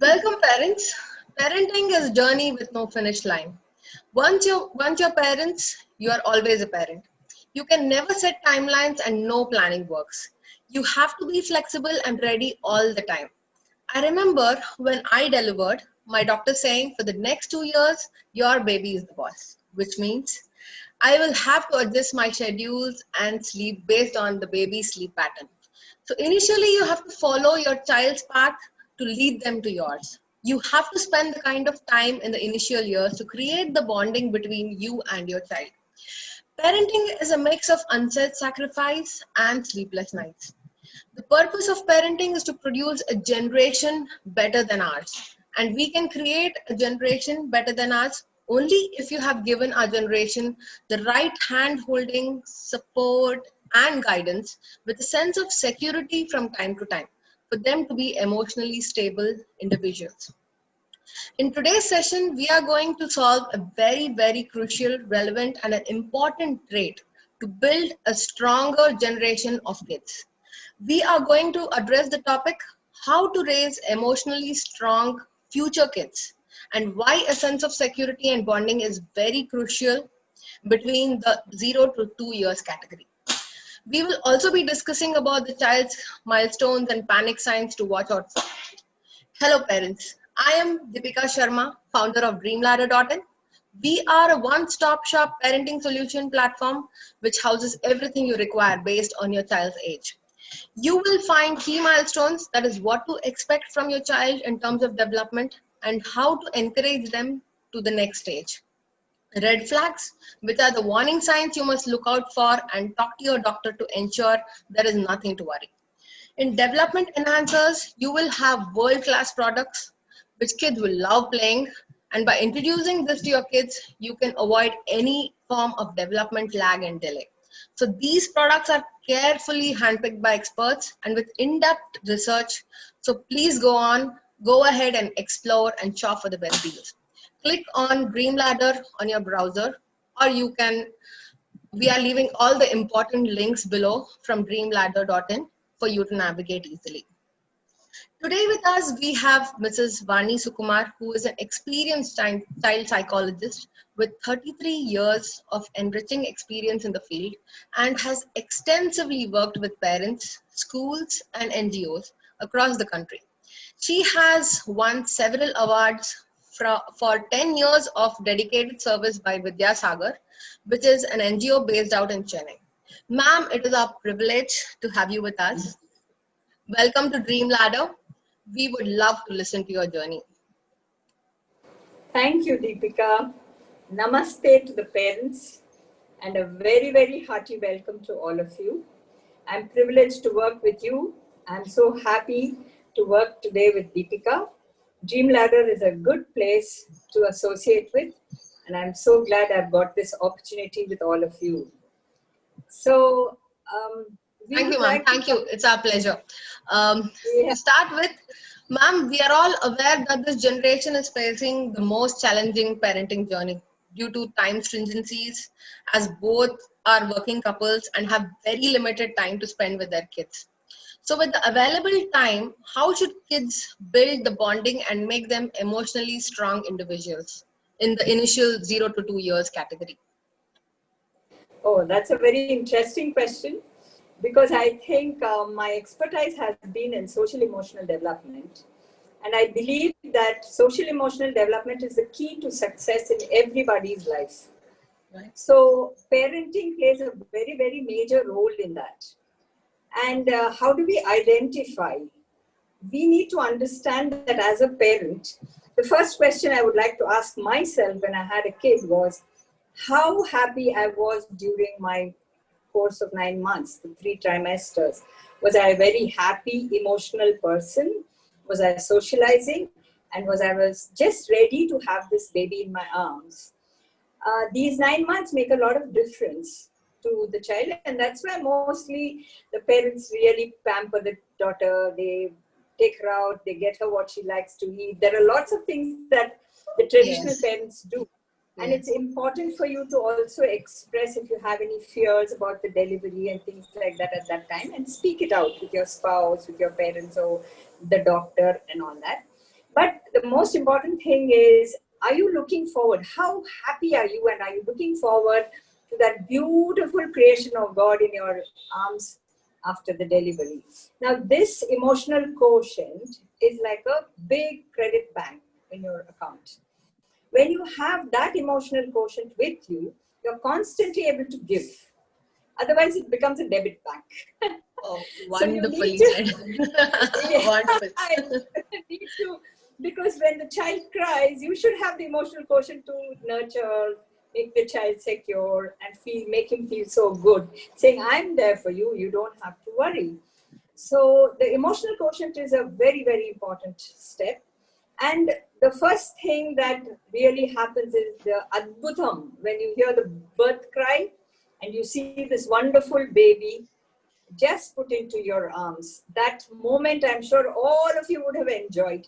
Welcome, parents. Parenting is a journey with no finish line. Once you're parents, you are always a parent. You can never set timelines and no planning works. You have to be flexible and ready all the time. I remember when I delivered, my doctor saying for the next 2 years, your baby is the boss, which means I will have to adjust my schedules and sleep based on the baby's sleep pattern. So initially, you have to follow your child's path to lead them to yours. You have to spend the kind of time in the initial years to create the bonding between you and your child. Parenting is a mix of unsaid sacrifice and sleepless nights. The purpose of parenting is to produce a generation better than ours. And we can create a generation better than ours only if you have given our generation the right hand holding, support, and guidance with a sense of security from time to time for them to be emotionally stable individuals. In today's session, we are going to solve a very, very crucial, relevant, and an important trait to build a stronger generation of kids. We are going to address the topic how to raise emotionally strong future kids and why a sense of security and bonding is very crucial between the 0 to 2 years category. We will also be discussing about the child's milestones and panic signs to watch out for. Hello parents, I am Deepika Sharma, founder of DreamLadder.in. We are a one-stop shop parenting solution platform which houses everything you require based on your child's age. You will find key milestones, that is what to expect from your child in terms of development and how to encourage them to the next stage. Red flags, which are the warning signs you must look out for and talk to your doctor to ensure there is nothing to worry. In development enhancers, you will have world-class products which kids will love playing, and by introducing this to your kids, you can avoid any form of development lag and delay. So these products are carefully handpicked by experts and with in-depth research. So please go ahead and explore and shop for the best deals. Click on DreamLadder on your browser, or we are leaving all the important links below from DreamLadder.in for you to navigate easily. Today with us, we have Mrs. Vani Sukumar, who is an experienced child psychologist with 33 years of enriching experience in the field and has extensively worked with parents, schools, and NGOs across the country. She has won several awards for 10 years of dedicated service by Vidyasagar, which is an NGO based out in Chennai. Ma'am, it is our privilege to have you with us. Welcome to Dream Ladder. We would love to listen to your journey. Thank you, Deepika. Namaste to the parents and a very, very hearty welcome to all of you. I'm privileged to work with you. I'm so happy to work today with Deepika. Dream Ladder is a good place to associate with, and I'm so glad I've got this opportunity with all of you. So, thank you, ma'am. Thank you. It's our pleasure. To start with, ma'am, we are all aware that this generation is facing the most challenging parenting journey due to time stringencies, as both are working couples and have very limited time to spend with their kids. So with the available time, how should kids build the bonding and make them emotionally strong individuals in the initial 0 to 2 years category? Oh, that's a very interesting question, because I think my expertise has been in social emotional development. And I believe that social emotional development is the key to success in everybody's life. Right. So parenting plays a very, very major role in that. And how do we identify? We need to understand that as a parent, the first question I would like to ask myself when I had a kid was, how happy I was during my course of 9 months, the 3 trimesters. Was I a very happy, emotional person? Was I socializing? And was I just ready to have this baby in my arms? These 9 months make a lot of difference to the child, and that's why mostly the parents really pamper the daughter. They take her out, they get her what she likes to eat. There are lots of things that the traditional parents do. And it's important for you to also express if you have any fears about the delivery and things like that at that time, and speak it out with your spouse, with your parents, or the doctor and all that. But the most important thing is, are you looking forward? How happy are you? And are you looking forward to that beautiful creation of God in your arms after the delivery? Now, this emotional quotient is like a big credit bank in your account. When you have that emotional quotient with you, you're constantly able to give. Otherwise, it becomes a debit bank. Oh, So you wonderfully need to, said. yeah, Wonderful. I need to, because when the child cries, you should have the emotional quotient to nurture, make the child secure, and make him feel so good, saying, "I'm there for you. You don't have to worry." So the emotional quotient is a very, very important step. And the first thing that really happens is the adbhutam. When you hear the birth cry and you see this wonderful baby just put into your arms, that moment I'm sure all of you would have enjoyed.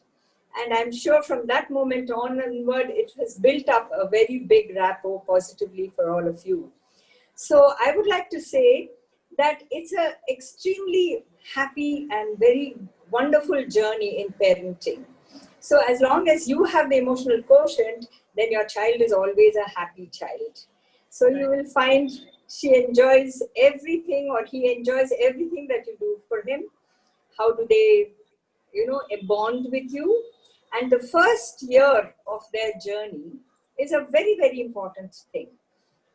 And I'm sure from that moment onward, it has built up a very big rapport positively for all of you. So I would like to say that it's an extremely happy and very wonderful journey in parenting. So as long as you have the emotional quotient, then your child is always a happy child. So you will find she enjoys everything, or he enjoys everything that you do for him. How do they, bond with you? And the first year of their journey is a very, very important thing.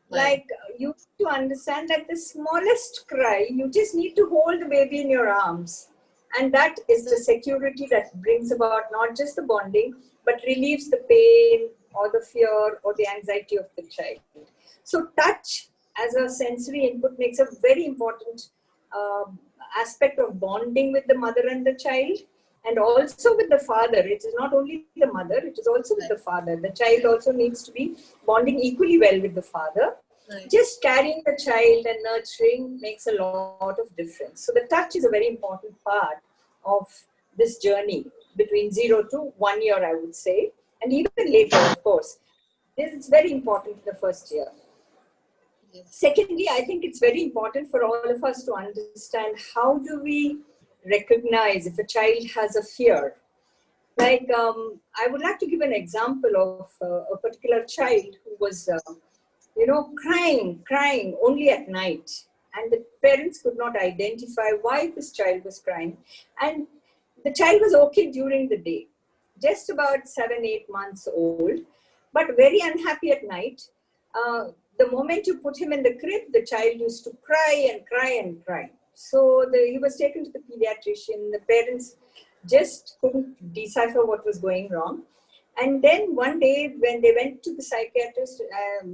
Like, you need to understand that the smallest cry, you just need to hold the baby in your arms. And that is the security that brings about not just the bonding, but relieves the pain or the fear or the anxiety of the child. So touch as a sensory input makes a very important aspect of bonding with the mother and the child. And also with the father. It is not only the mother, it is also with the father. The child also needs to be bonding equally well with the father. Just carrying the child and nurturing makes a lot of difference. So the touch is a very important part of this journey between 0 to 1 year, I would say. And even later, of course. This is very important in the first year. Secondly, I think it's very important for all of us to understand how do we recognize if a child has a fear. Like, I would like to give an example of a particular child who was, crying only at night. And the parents could not identify why this child was crying. And the child was okay during the day, just about 7-8 months old, but very unhappy at night. The moment you put him in the crib, the child used to cry and cry and cry. So he was taken to the pediatrician. The parents just couldn't decipher what was going wrong. And then one day when they went to the psychiatrist,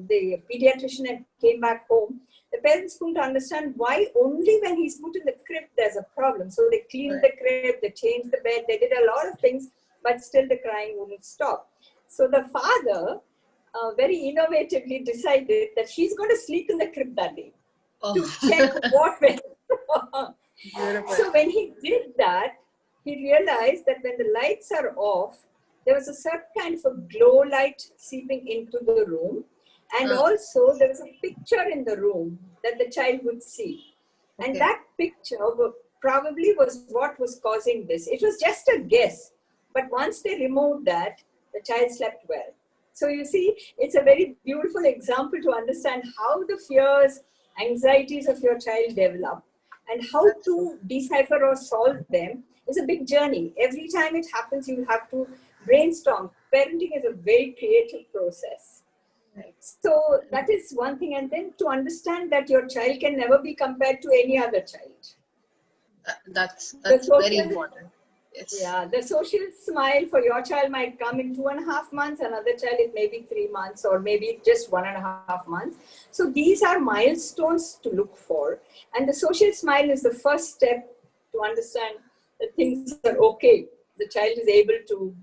the pediatrician, and came back home, the parents couldn't understand why only when he's put in the crib there's a problem. So they cleaned the crib, they changed the bed, they did a lot of things, but still the crying wouldn't stop. So the father very innovatively decided that he's going to sleep in the crib that day to check what went wrong. So when he did that, he realized that when the lights are off, there was a certain kind of a glow light seeping into the room. And also there was a picture in the room that the child would see. And that picture probably was what was causing this. It was just a guess. But once they removed that, the child slept well. So you see, it's a very beautiful example to understand how the fears, anxieties of your child develop, and how to decipher or solve them is a big journey. Every time it happens, you have to brainstorm. Parenting is a very creative process. So that is one thing. And then to understand that your child can never be compared to any other child. That's very important. Yes. Yeah, the social smile for your child might come in 2.5 months, another child it may be 3 months, or maybe just 1.5 months. So these are milestones to look for. And the social smile is the first step to understand that things are okay. The child is able to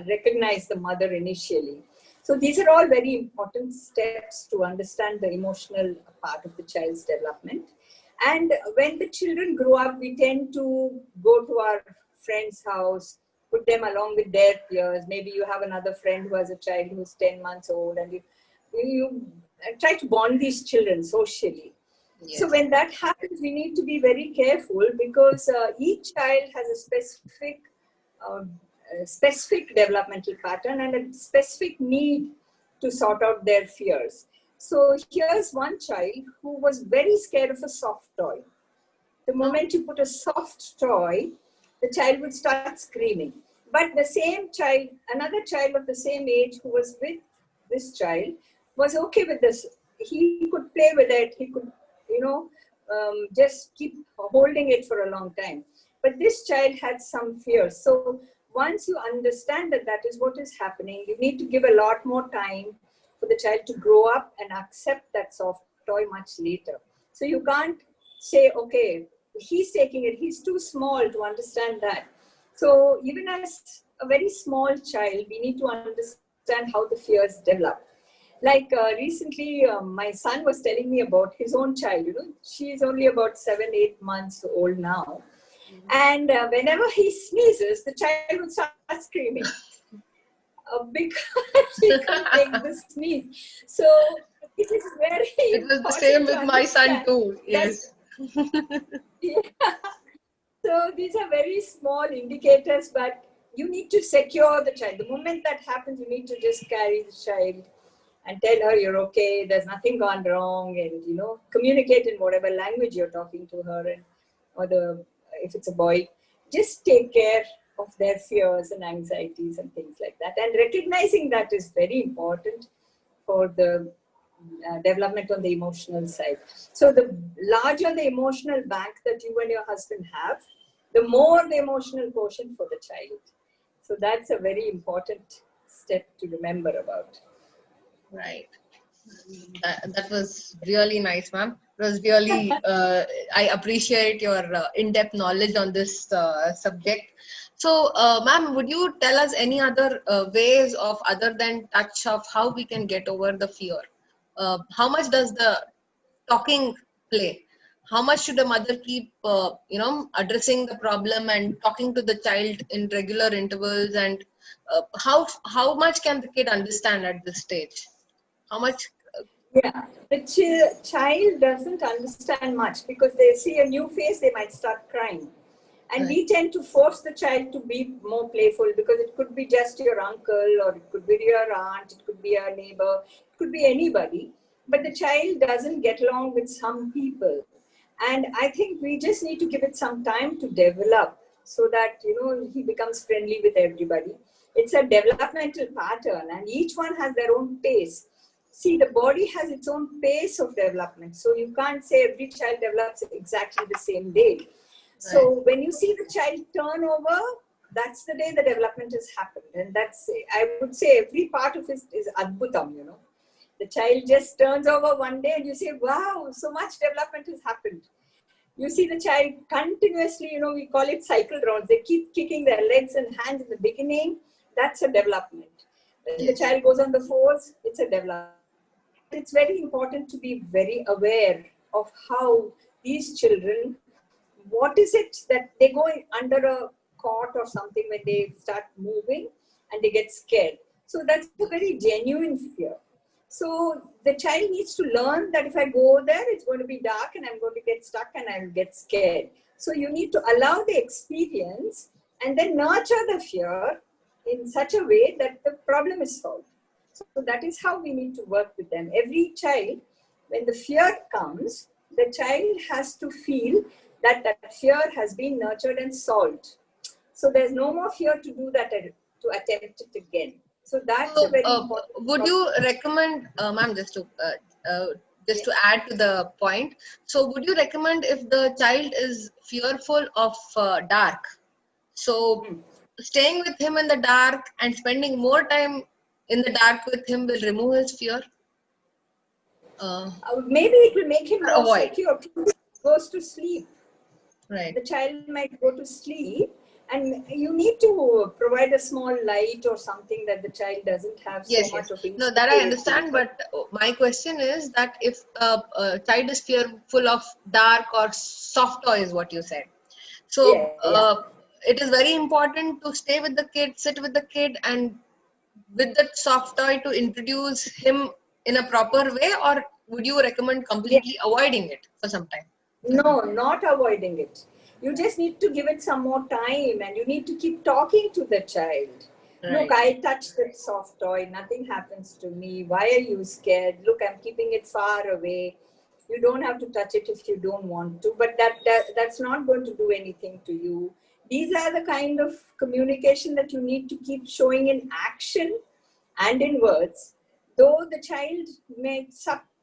recognize the mother initially. So these are all very important steps to understand the emotional part of the child's development. And when the children grow up, we tend to go to our friend's house, put them along with their peers. Maybe you have another friend who has a child who's 10 months old, and you try to bond these children socially. Yes. So when that happens, we need to be very careful, because each child has a specific specific developmental pattern and a specific need to sort out their fears. So here's one child who was very scared of a soft toy. The moment you put a soft toy, the child would start screaming. But the same child, another child of the same age who was with this child was okay with this. He could play with it. He could, just keep holding it for a long time. But this child had some fears. So once you understand that that is what is happening, you need to give a lot more time for the child to grow up and accept that soft toy much later. So you can't say, okay, he's taking it, he's too small to understand that. So even as a very small child, we need to understand how the fears develop. Like recently, my son was telling me about his own child. She's only about 7-8 months old now. And whenever he sneezes, the child would start screaming because he can't take the sneeze. So it is very It was the same with my son too. Yes. Yeah. So these are very small indicators, but you need to secure the child. The moment that happens, you need to just carry the child and tell her you're okay, there's nothing gone wrong, and communicate in whatever language you're talking to her, and if it's a boy, just take care of their fears and anxieties and things like that. And recognizing that is very important for the development on the emotional side. So the larger the emotional bank that you and your husband have, the more the emotional quotient for the child. So that's a very important step to remember about. Right. That was really nice, ma'am. It was really, I appreciate your in-depth knowledge on this subject. So, ma'am, would you tell us any other ways other than touch of how we can get over the fear? How much does the talking play? How much should a mother keep, addressing the problem and talking to the child in regular intervals? And how much can the kid understand at this stage? How much? Yeah, the child doesn't understand much because they see a new face, they might start crying. And we tend to force the child to be more playful because it could be just your uncle, or it could be your aunt, it could be a neighbor, it could be anybody. But the child doesn't get along with some people. And I think we just need to give it some time to develop so that, he becomes friendly with everybody. It's a developmental pattern and each one has their own pace. See, the body has its own pace of development. So you can't say every child develops exactly the same day. So when you see the child turn over, that's the day the development has happened. And I would say every part of it is adbhutam, The child just turns over one day and you say, wow, so much development has happened. You see the child continuously, we call it cycle rounds. They keep kicking their legs and hands in the beginning. That's a development. When the child goes on the fours, it's a development. It's very important to be very aware of how these children, what is it that they go under a cot or something when they start moving and they get scared. So that's a very genuine fear. So the child needs to learn that if I go there, it's going to be dark and I'm going to get stuck and I'll get scared. So you need to allow the experience and then nurture the fear in such a way that the problem is solved. So that is how we need to work with them. Every child, when the fear comes, the child has to feel that that fear has been nurtured and solved. So there's no more fear to do that, to attempt it again. So that's a very important. Would you recommend, ma'am, just to add to the point, so would you recommend if the child is fearful of dark, so staying with him in the dark and spending more time in the dark with him will remove his fear? Maybe it will make him more avoid. secure. He goes to sleep. Right. The child might go to sleep, and you need to provide a small light or something that the child doesn't have so much of insecurity. No, that I understand, but my question is that if a child is fearful of dark or soft toy is what you said. So it is very important to stay with the kid, sit with the kid, and with that soft toy to introduce him in a proper way, or would you recommend completely avoiding it for some time? No, not avoiding it. You just need to give it some more time, and you need to keep talking to the child. Right. Look, I touched that soft toy. Nothing happens to me. Why are you scared? Look, I'm keeping it far away. You don't have to touch it if you don't want to, but that's not going to do anything to you. These are the kind of communication that you need to keep showing in action and in words. Though the child may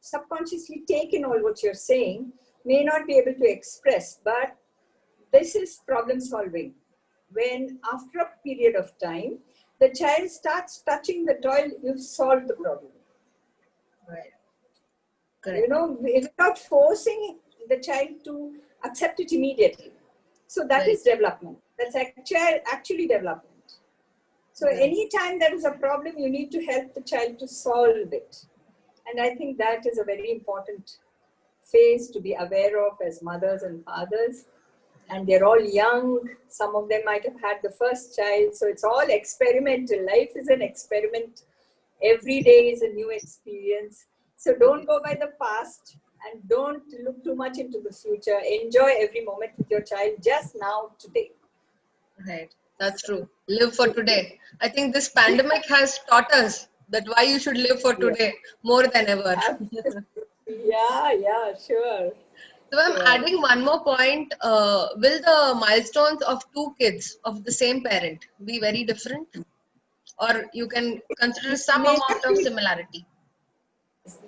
subconsciously take in all what you're saying, may not be able to express, but this is problem solving. When after a period of time, the child starts touching the toy, you've solved the problem. Right. Correct. Without forcing the child to accept it immediately. So that is development. That's actually development. So anytime there is a problem, you need to help the child to solve it. And I think that is a very important phase to be aware of as mothers and fathers. And they're all young. Some of them might have had the first child. So it's all experimental. Life is an experiment. Every day is a new experience. So don't go by the past and don't look too much into the future. Enjoy every moment with your child just now, today. Right. That's true. Live for today. I think this pandemic has taught us that why you should live for today more than ever. Yeah, sure. So I'm adding one more point. Will the milestones of two kids of the same parent be very different? Or you can consider some amount of similarity?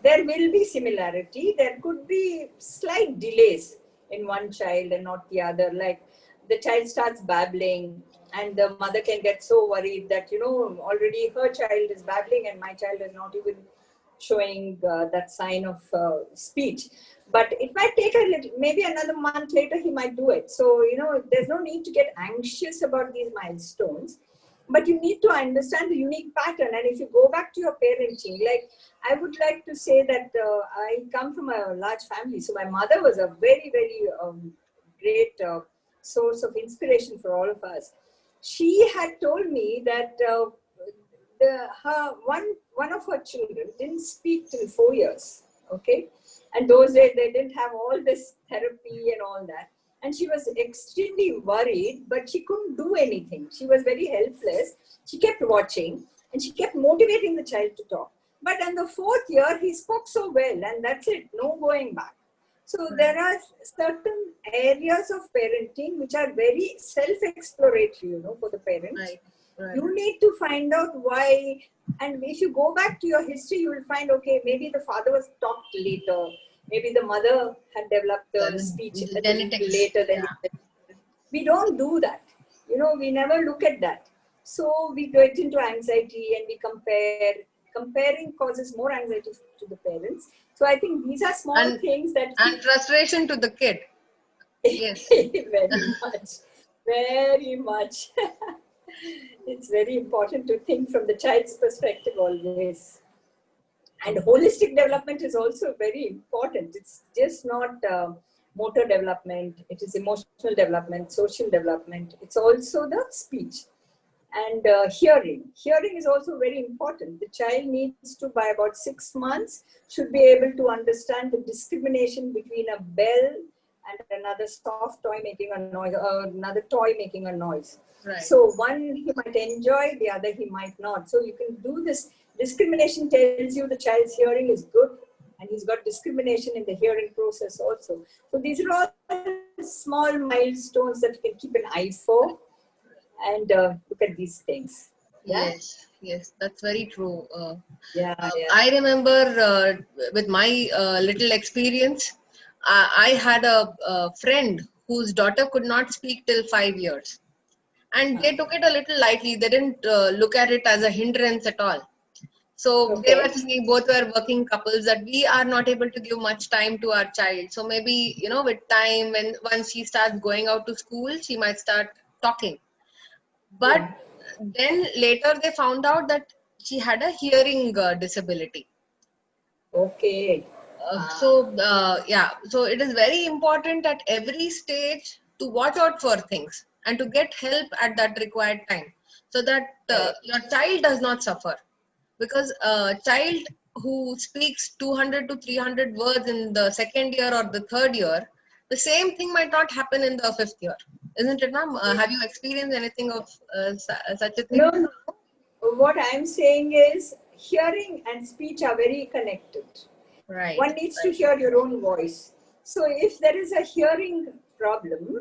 There will be similarity. There could be slight delays in one child and not the other. Like the child starts babbling and the mother can get so worried that, already her child is babbling and my child is not even showing that sign of speech. But it might take a little, maybe another month later he might do it. So, there's no need to get anxious about these milestones. But you need to understand the unique pattern. And if you go back to your parenting, like I would like to say that I come from a large family. So my mother was a very, very great source of inspiration for all of us. She had told me that one of her children didn't speak till 4 years. Okay. And those days they didn't have all this therapy and all that. And she was extremely worried, but she couldn't do anything. She was very helpless. She kept watching and she kept motivating the child to talk. But in the 4th year, he spoke so well, and that's it, no going back. So there are certain areas of parenting which are very self-exploratory, for the parent. Right. You need to find out why. And if you go back to your history, you will find, okay, maybe the father was taught later. Maybe the mother had developed the speech a little later than we don't do that. We never look at that. So we get into anxiety and we compare. Comparing causes more anxiety to the parents. So I think these are small things that... And frustration to the kid. Yes. Very much. Very much. It's very important to think from the child's perspective always. And holistic development is also very important. It's just not motor development. It is emotional development, social development. It's also the speech and hearing. Hearing is also very important. The child needs to, by about 6 months, should be able to understand the discrimination between a bell and another soft toy making a noise, or another toy making a noise. Right. So one he might enjoy, the other he might not. So you can do this. Discrimination tells you the child's hearing is good, and he's got discrimination in the hearing process also. So these are all small milestones that you can keep an eye for and look at these things. Yeah? Yes, that's very true. Yeah. I remember with my little experience, I had a friend whose daughter could not speak till 5 years. And they took it a little lightly. They didn't look at it as a hindrance at all. So they were thinking, both were working couples, that we are not able to give much time to our child. So maybe, with time, when once she starts going out to school, she might start talking. But then later they found out that she had a hearing disability. Okay. So it is very important at every stage to watch out for things and to get help at that required time, so that your child does not suffer. Because a child who speaks 200 to 300 words in the 2nd year or the 3rd year The same thing might not happen in the fifth year, isn't it, ma'am? Have you experienced anything of such a thing? No, no. What I'm saying is hearing and speech are very connected. Right. One needs to hear your own voice. So if there is a hearing problem,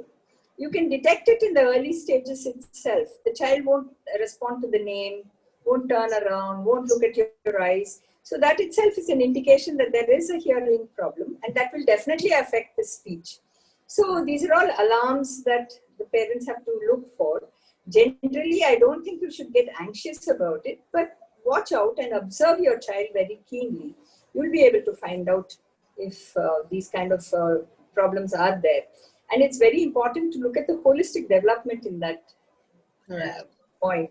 you can detect it in the early stages itself. The child won't respond to the name, won't turn around, won't look at your eyes. So that itself is an indication that there is a hearing problem, and that will definitely affect the speech. So these are all alarms that the parents have to look for. Generally, I don't think you should get anxious about it, but watch out and observe your child very keenly. You'll be able to find out if these kind of problems are there. And it's very important to look at the holistic development in that point.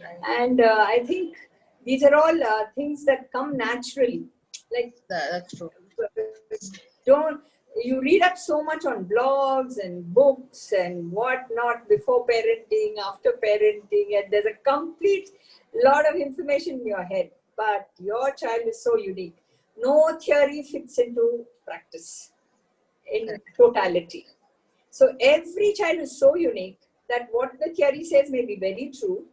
Right. And I think these are all things that come naturally. Like that's true. Don't you read up so much on blogs and books and whatnot before parenting, after parenting, and there's a complete lot of information in your head. But your child is so unique. No theory fits into practice in totality. So every child is so unique that what the theory says may be very true,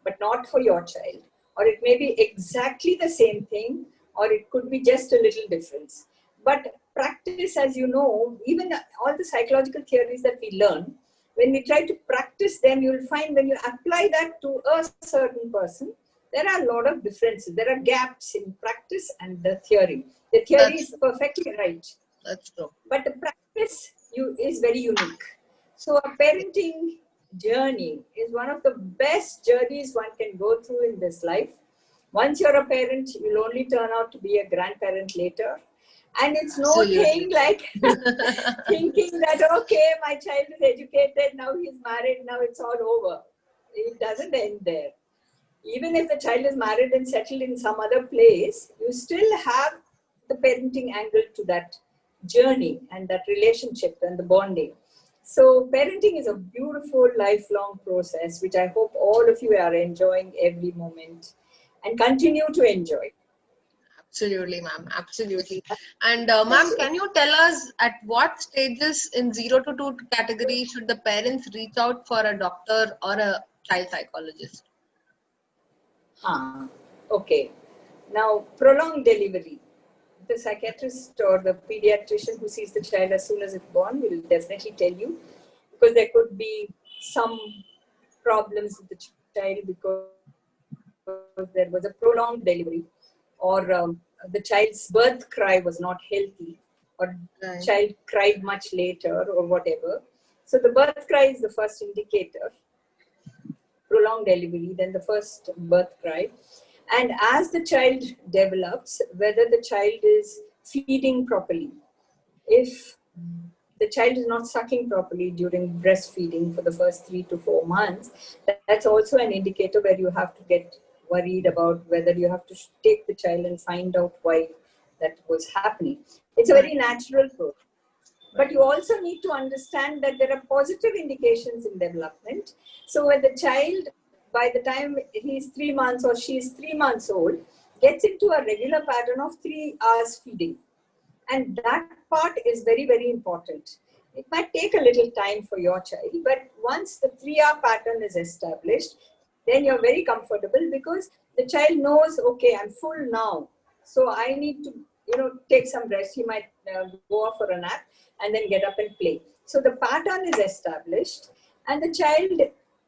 but not for your child. Or it may be exactly the same thing, or it could be just a little difference. But practice, as you know, even all the psychological theories that we learn, when we try to practice them, you'll find when you apply that to a certain person, there are a lot of differences. There are gaps in practice and the theory. The theory is perfectly right. That's true. But the practice is very unique. So a parenting journey is one of the best journeys one can go through in this life. Once you're a parent, you'll only turn out to be a grandparent later. And it's no thing like thinking that, okay, my child is educated, now he's married, now it's all over. It doesn't end there. Even if the child is married and settled in some other place, you still have the parenting angle to that journey and that relationship and the bonding. So parenting is a beautiful lifelong process, which I hope all of you are enjoying every moment and continue to enjoy. Absolutely, ma'am. Absolutely. And ma'am, can you tell us at what stages in 0 to 2 category should the parents reach out for a doctor or a child psychologist? Okay. Now, prolonged delivery. The psychiatrist or the pediatrician who sees the child as soon as it's born will definitely tell you, because there could be some problems with the child because there was a prolonged delivery, or the child's birth cry was not healthy, or the child cried much later, or whatever. So the birth cry is the first indicator. Prolonged delivery, then the first birth cry. And as the child develops, whether the child is feeding properly. If the child is not sucking properly during breastfeeding for the first 3 to 4 months, that's also an indicator where you have to get worried about whether you have to take the child and find out why that was happening. It's a very natural process. But you also need to understand that there are positive indications in development. So when the child, by the time he's 3 months or she's 3 months old, gets into a regular pattern of 3 hours feeding. And that part is very, very important. It might take a little time for your child, but once the 3-hour pattern is established, then you're very comfortable because the child knows, okay, I'm full now. So I need to, take some rest. He might go off for a nap and then get up and play. So the pattern is established, and the child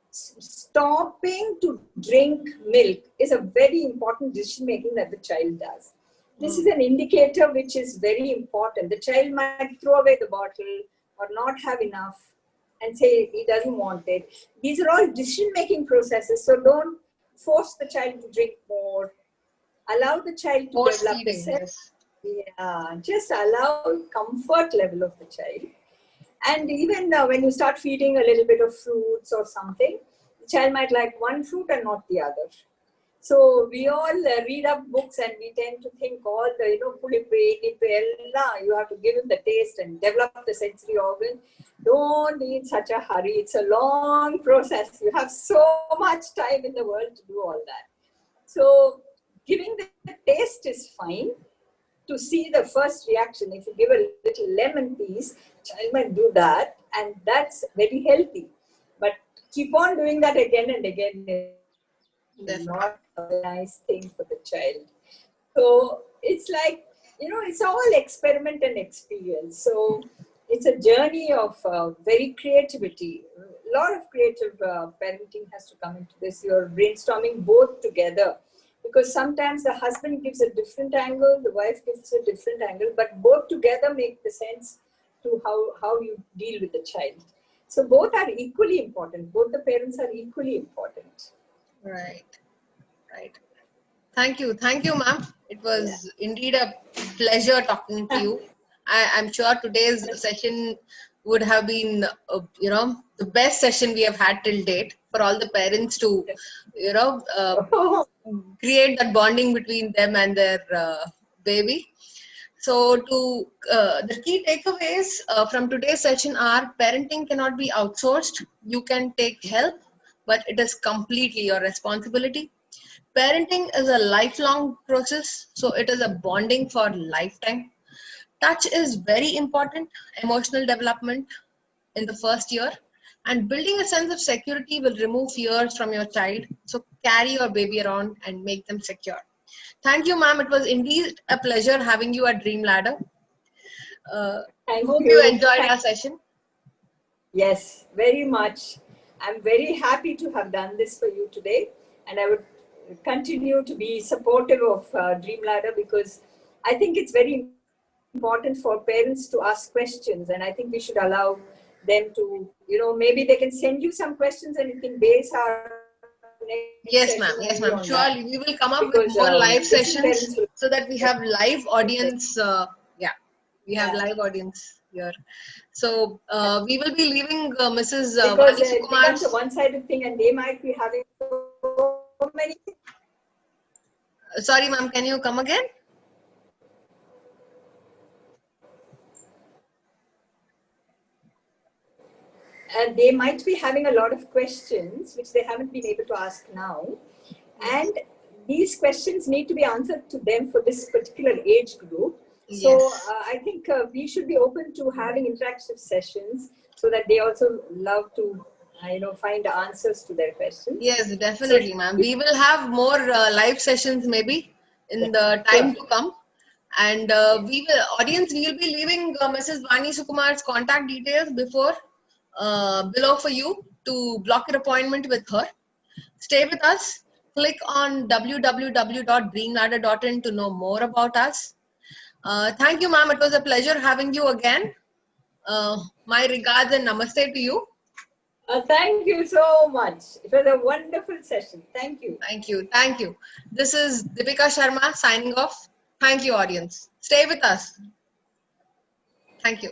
stopping to drink milk is a very important decision making that the child does. This is an indicator which is very important. The child might throw away the bottle or not have enough and say he doesn't want it. These are all decision making processes. So don't force the child to drink more. Allow the child to develop the sense. Yeah, just allow comfort level of the child. And even when you start feeding a little bit of fruits or something, the child might like one fruit and not the other. So we all read up books and we tend to think all the, you have to give him the taste and develop the sensory organ. Don't be in such a hurry. It's a long process. You have so much time in the world to do all that. So giving the taste is fine. to see the first reaction. If you give a little lemon piece, child might do that, and that's very healthy. But keep on doing that again and again is not a nice thing for the child. So it's like, it's all experiment and experience. So it's a journey of very creativity. A lot of creative parenting has to come into this. You're brainstorming both together, because sometimes the husband gives a different angle, the wife gives a different angle, but both together make the sense to how you deal with the child. So both are equally important. Both the parents are equally important. Right. Thank you, ma'am. It was indeed a pleasure talking to you. I'm sure today's session would have been, the best session we have had till date, for all the parents to, create that bonding between them and their baby. So, the key takeaways from today's session are: parenting cannot be outsourced. You can take help, but it is completely your responsibility. Parenting is a lifelong process, so it is a bonding for lifetime. Touch is very important, emotional development in the first year, and building a sense of security will remove fears from your child. So carry your baby around and make them secure. Thank you, ma'am. It was indeed a pleasure having you at Dream Ladder. I hope you enjoyed our session. Yes, very much. I'm very happy to have done this for you today, and I would continue to be supportive of Dream Ladder, because I think it's very important for parents to ask questions, and I think we should allow them to, maybe they can send you some questions and you can base our next Yes, ma'am. Yes, ma'am. Surely we will come up with more live sessions so that we have live audience. We have live audience here. So we will be leaving Mrs. Because Vani it Sukumar. becomes a one-sided thing, and they might be having so many. Sorry, ma'am. Can you come again? They might be having a lot of questions which they haven't been able to ask now, and these questions need to be answered to them for this particular age group. So I think we should be open to having interactive sessions so that they also love to find answers to their questions. Yes, definitely, ma'am. We will have more live sessions maybe in the time to come. And we will be leaving Mrs. Vani Sukumar's contact details below for you to block your appointment with her. Stay with us. Click on www.dreamladder.in to know more about us. Thank you, ma'am. It was a pleasure having you again. My regards and namaste to you. Thank you so much. It was a wonderful session. Thank you. Thank you. This is Deepika Sharma signing off. Thank you, audience. Stay with us. Thank you.